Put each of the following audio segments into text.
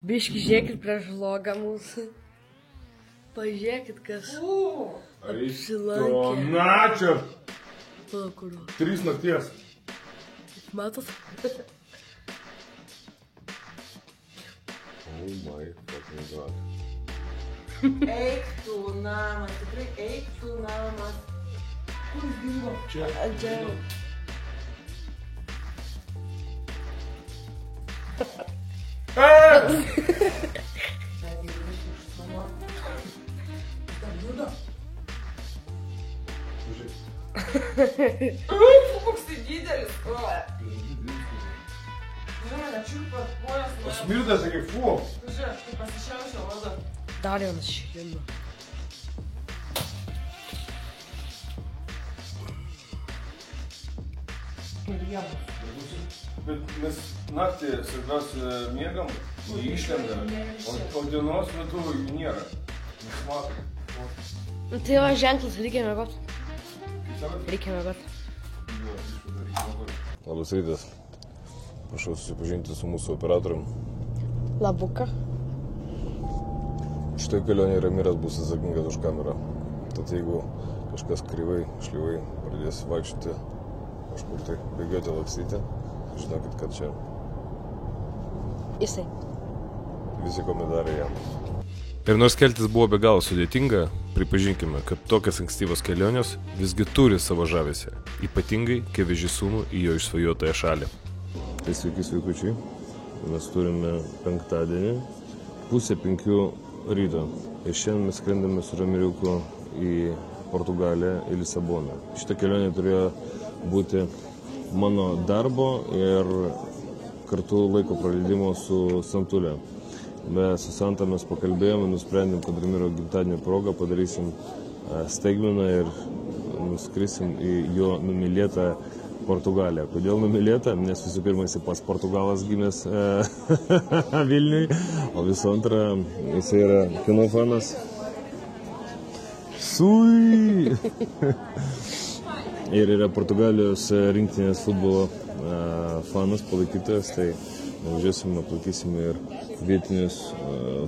Biški, žiūrėkit prieš vlogą mūsų. Pažiūrėkit, kas apsilankė. Načio! Pala, kurio? 3 nakties. Matot? Oh my fucking god. Eik tu namas, tikrai eik tu namas. Kur jis dingo? Čia. Čia. Koks tai didelis, koja. Žinoma, čiurpa kojas. Smirdas, kaip fu. Žiūrėk, kaip pasišiaušia oda. Dar vienas šiandien. Bet mes naktį svarbiausia miegam, jį išlenda, o dienos metu jų nėra. Mes matom. Nu, tai va ženklas, reikia mėgot. Reikia mėgot. Labas rytas. Prašau susipažinti su mūsų operatorium. Labuka. Štai kelionė Ramiras bus atsakingas už kamerą. Tad jeigu kažkas kryvai, šlyvai pradės vaikščioti kažkur tai bėgioti, lakstyti, žinokit, kad čia Jisai. visi komentarai jam. Ir nors keltis buvo be galo sudėtinga, pripažinkime, kad tokias ankstyvos kelionės visgi turi savo žavesį, ypatingai, kai veži sūnų į jo išsvajotąją šalį. Tai sveiki, sveikučiai. Mes turime penktadienį, 4:30 ryto. Ir šiandien mes skrendame su Ramiriuku į Portugaliją, į Lisaboną. Šitą kelionę turėjo būti mano darbo ir kartu laiko praleidimo su Santulė. Bet su Santa mes pakalbėjome, nusprendėm, kad Ramiro gimtadienio progą padarysim staigmeną ir nuskrisim į jo numylėtą Portugaliją. Kodėl numylėta? Nes visų pirma jis pats Portugalas gimęs Vilniui, o visų antra jis yra kino fanas. Sui! Ir yra Portugalijos rinktinės futbolo fanas, palaikytojas, tai važiuosim, aplankysim ir vietinius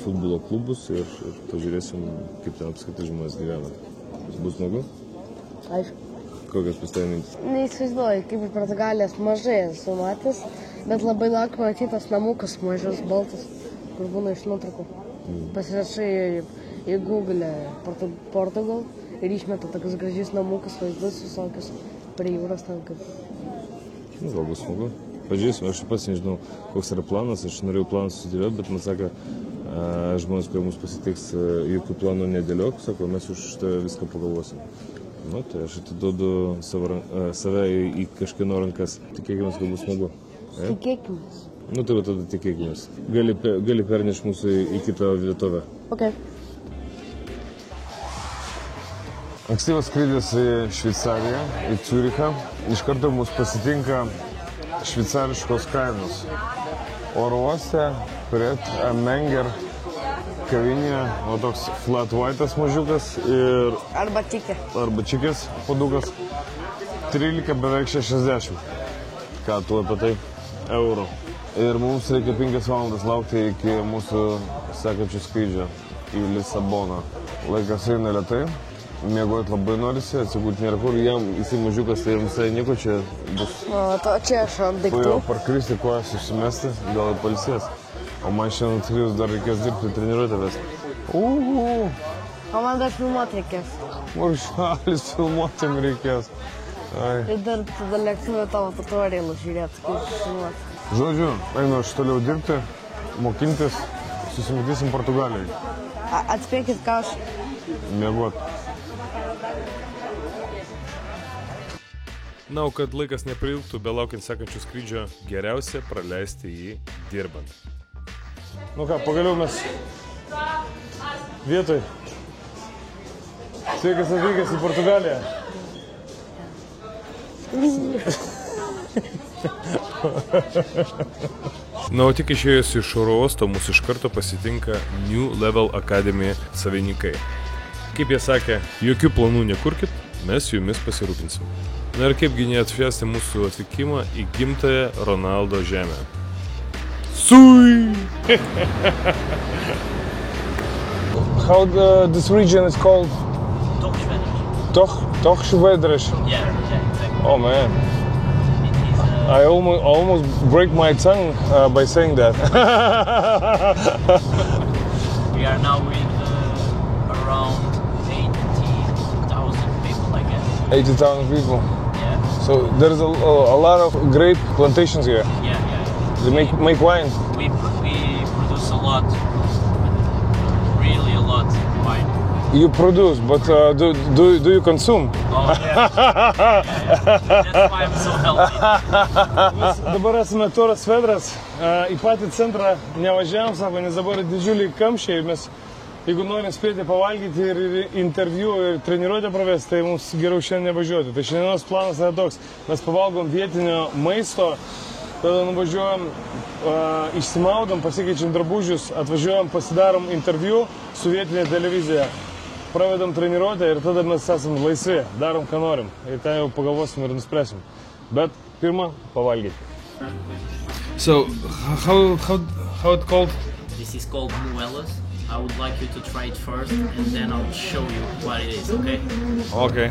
futbolo klubus ir pažiūrėsim, kaip ten apskritai žmonės gyvena. Bus smagu? Aišku. Kokios pas tave mintys? Neįsivaizduoju, kaip iš Portugalijos mažai esu matęs, bet labai laukiu matyti tas namukas mažas, baltas, kur būna iš nuotraukų. Pasirašai į Google Portugal ir išmeta tokius gražius namukus, vaizdus visokius prie jūros ten kaip. Gal bus smagu. Pažiūrėsim, aš pats nežinau, koks yra planas, aš norėjau planą susidėlioti, bet man sako, žmonės, kurie mus pasitiks, jokių planų nedėliok, sako, mes už viską pagalvosim. Nu, tai aš atiduodu save į kažkieno rankas. Tikėkime, kad bus smagu. Tikėkimės. Nu, tai va tada tikėkimės. Gali pernešti mūsų į kitą vietovę. Ok. Ankstyvas skrydis į Šveicariją, į Ciurichą. Iš karto mus pasitinka šveicariškos kainos. Oro uoste, Pret Menger kavinė, o toks flat white'as mažiukas ir... Arba tikė. Arba čikis padukas. 13 beveik 60. Ką tu apie tai? Eurų. Ir mums reikia 5 valandas laukti iki mūsų sekančių skrydžio į Lisaboną. Laikas eina lėtai, miegoti labai norisi, atsigulti nėra kur, jam jisai mažiukas, tai visai nieko čia bus. O to čia aš ant daiktų. Po jo parkristi, kojas išsimesti, gal ir pailsės. O man šiandien atskridus dar reikės dirbti treniruotę vesti. O man dar filmuoti reikės. Maršalis filmuotėm reikės. Ir dar tada lėktuvė tavo tutorialų žiūrėti, kaip filmuoti. Žodžiu, einu aš toliau dirbti, mokintis, susimatysim Portugalijai. Atspėkit, ką aš... Miegot. Na, o kad laikas neprailgtų, belaukiant sekančių skrydžio, geriausia praleisti jį dirbant. Nu ką, pagaliau mes vietoj. Sveikas atvykęs į Portugaliją. Na, o tik išėjus iš oro uosto mūsų iš karto pasitinka New Level Academy savininkai. Kaip jie sakė, jokių planų nekurkit, mes jumis pasirūpinsim. Na ir kaipgi neatšvęsti mūsų atvykimą į gimtąją Ronaldo žemę. Sui! How this region is called? Tochschwedrisch. Yeah, exactly. Oh man, It is, I almost break my tongue by saying that. we are now with around 80,000 people, I guess. 80,000 people. Yeah, So there's a lot of great plantations here. yeah. They make wine. We produce a lot, really a lot of wine. You produce, but do you consume? Oh yeah. That's why I'm so healthy. Dabar esame Toras Vedras, į patį centrą nevažiavam, sako, nes dabar didžiuliai kamščiai, mes jeigu norim spėti pavalgyti ir interviu ir treniruotę pravesti, tai mums geriau šiandien nevažiuoti. Tai šiandienos planas yra toks, mes pavalgom vietinio maisto, tada nuvažiuojam, išsimaudom, pasikeičiam drabužius, atvažiuojam, pasidarom interviu su vietinė televizija. Pravedam treniruotę ir tada mes esam laisvi, darom ką norim. Ir ten jau pagalvosim ir nuspręsim. Bet pirmą pavalgyti. So, how it called? This is called muelas. I would like you to try it first, and then I'll show you what it is. Okay? Okay.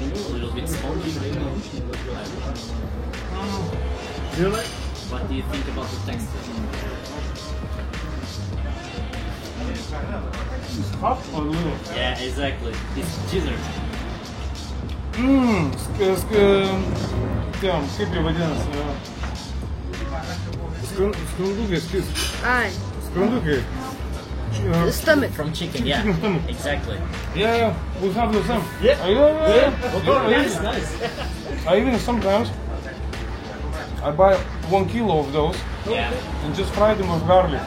A little bit spongy. What do you think about the texture? Hot or little? Yeah, exactly. It's gizzard. Kaip jie vadinasi? Skrandukai, Ai, skrandukai. stomach. From chicken, yeah. Chicken stomach. Exactly. Yeah, we have the same. Yeah. Yeah. Nice. I even sometimes I buy 1 kilo of those Yeah. and just fry them with garlic.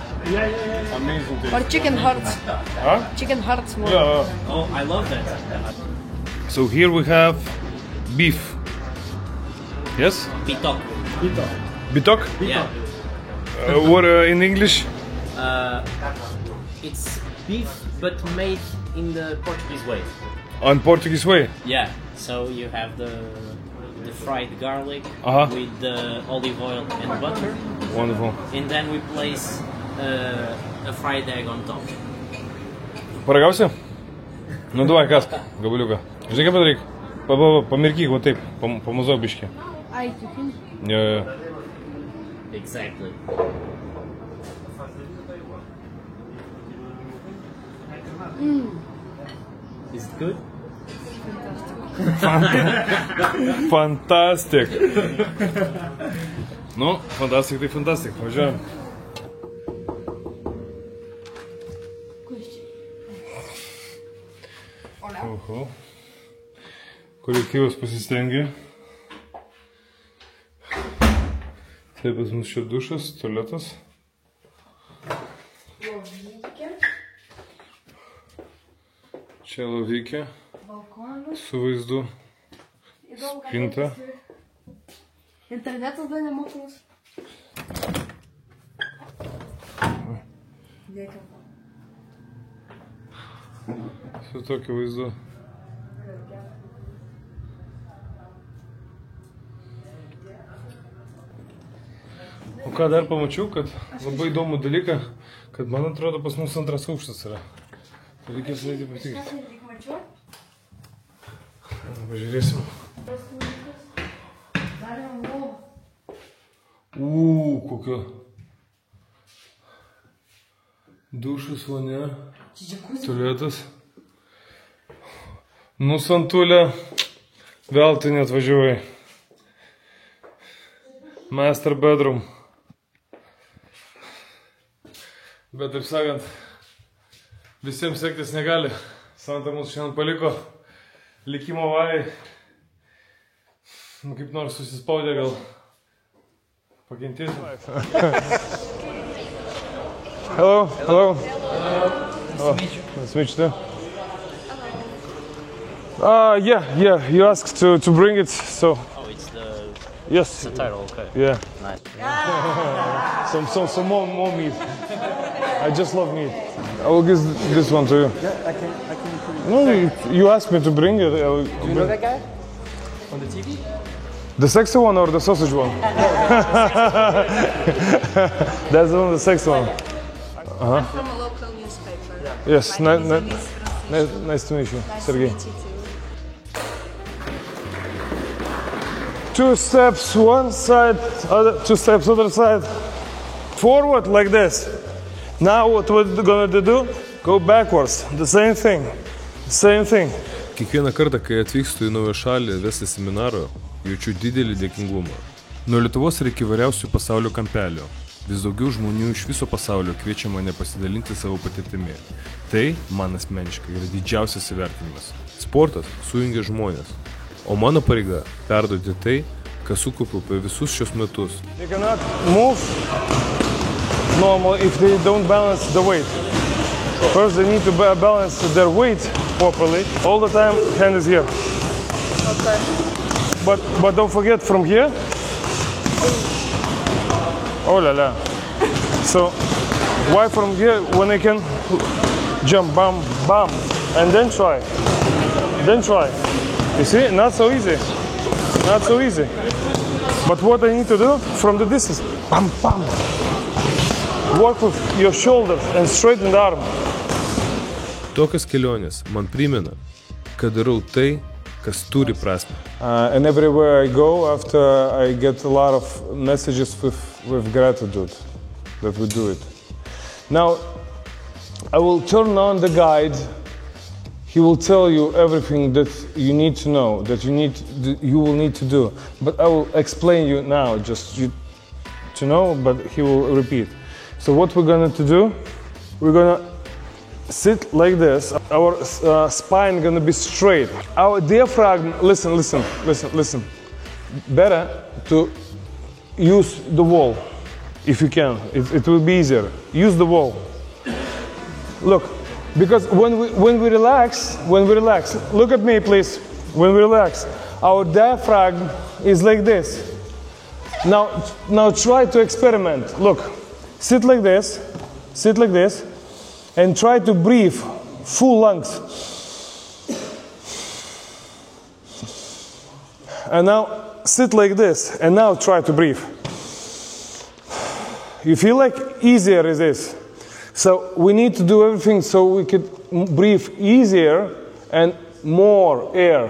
Amazing taste. Or chicken hearts. Huh? Chicken hearts more. Yeah. Oh, I love that. So here we have beef. Yes? Pitok. Bitok? Yeah. What in English? It's beef, but made in the Portuguese way. On Portuguese way. Yeah. So you have the fried garlic Uh-huh. with the olive oil and butter, Wonderful. and then we place a fried egg on top. Paragausi? Nu duok, kask, gabaliuką. Žinai, kaip padaryk? Pamirkyk, va taip, pamazau biškį. Ai, tikin. Jo. Exactly. Is it good? Fantastic. Nu, fantastic, tai fantastic. Važiuojam. Oho. Kolektyvas pasistengė. Tai pas mus čia dušas, tualetas. Čia lovykia. Su vaizdu. Spinta. Internetas dar nemokamas. Su tokiu vaizdu. O ką dar pamačiau, kad labai įdomų dalyką, kad man atrodo pas mus antras aukštas yra. Tai reikės nueiti patikrinti. Pažiūrėsim. Kokio. Dušas, vonia. Tualetas. Nu, Santulė. Vėl tu neatvažiuoji. Master bedroom. Bet taip sakant, visiems sektis negali. Santa mūsų šiandien paliko likimo valiai. Nu, kaip nors susispaudė, gal pakentėti. Hello. Hello. Nice to meet you too. Yeah. You asked to bring it, so Oh, it's the yes. title. Okay. Yeah. Nice. Some more meat. I just love meat. I will give this one to you. Yeah, I can put it. No, you asked me to bring it. Do you know that guy? On the TV? The sexy one or the sausage one? That's the one, the sexy one. I'm from a local newspaper. Yes, My name is Francisca. nice to meet you, Nice Sergey. to meet you too. 2 steps one side, 2 steps other side. Forward like this. Now what we're gonna do? Go backwards. The same thing. Same thing. Kiekvieną kartą, kai atvykstu į naują šalį vesti seminaro, jaučiu didelį dėkingumą. Nuo Lietuvos reikia įvairiausių pasaulio kampelių. Vis daugiau žmonių iš viso pasaulio kviečia mane pasidalinti savo patirtimi. Tai, man asmeniškai, yra didžiausias įvertinimas. Sportas sujungia žmonės, o mano pareiga perduoti tai, kas sukaupiau per visus šios metus. They cannot move normal if they don't balance the weight. First they need to balance their weight properly. All the time hand is here. Okay. But don't forget from here. Oh la la. So why from here when I can jump bam bam and then try. Then try. You see, not so easy. Not so easy. But what I need to do from the distance, bam bam. Work with your shoulders and straighten the arm. Tokios kelionės man primena, kad darau tai, kas turi prasme. And everywhere I go, after I get a lot of messages with gratitude that we do it. Now, I will turn on the guide. He will tell you everything that you need to know, that you will need to do. But I will explain you now, just you to know, but he will repeat. So what we're going to do, we're going to sit like this. Our spine going to be straight. Our diaphragm, listen. Better to use the wall, if you can. It will be easier. Use the wall. Look, because when we relax, look at me, please. When we relax, our diaphragm is like this. Now try to experiment. Look, sit like this, and try to breathe full lungs. And now sit like this, and now try to breathe. You feel like easier is this? So we need to do everything so we could breathe easier and more air.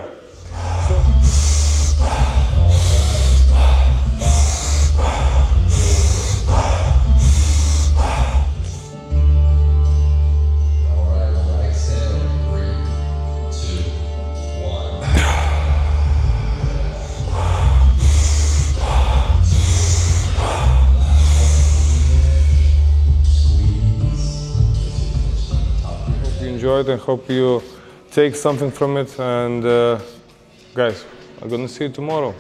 Enjoyed. I hope you take something from it, and guys, I'm gonna see you tomorrow.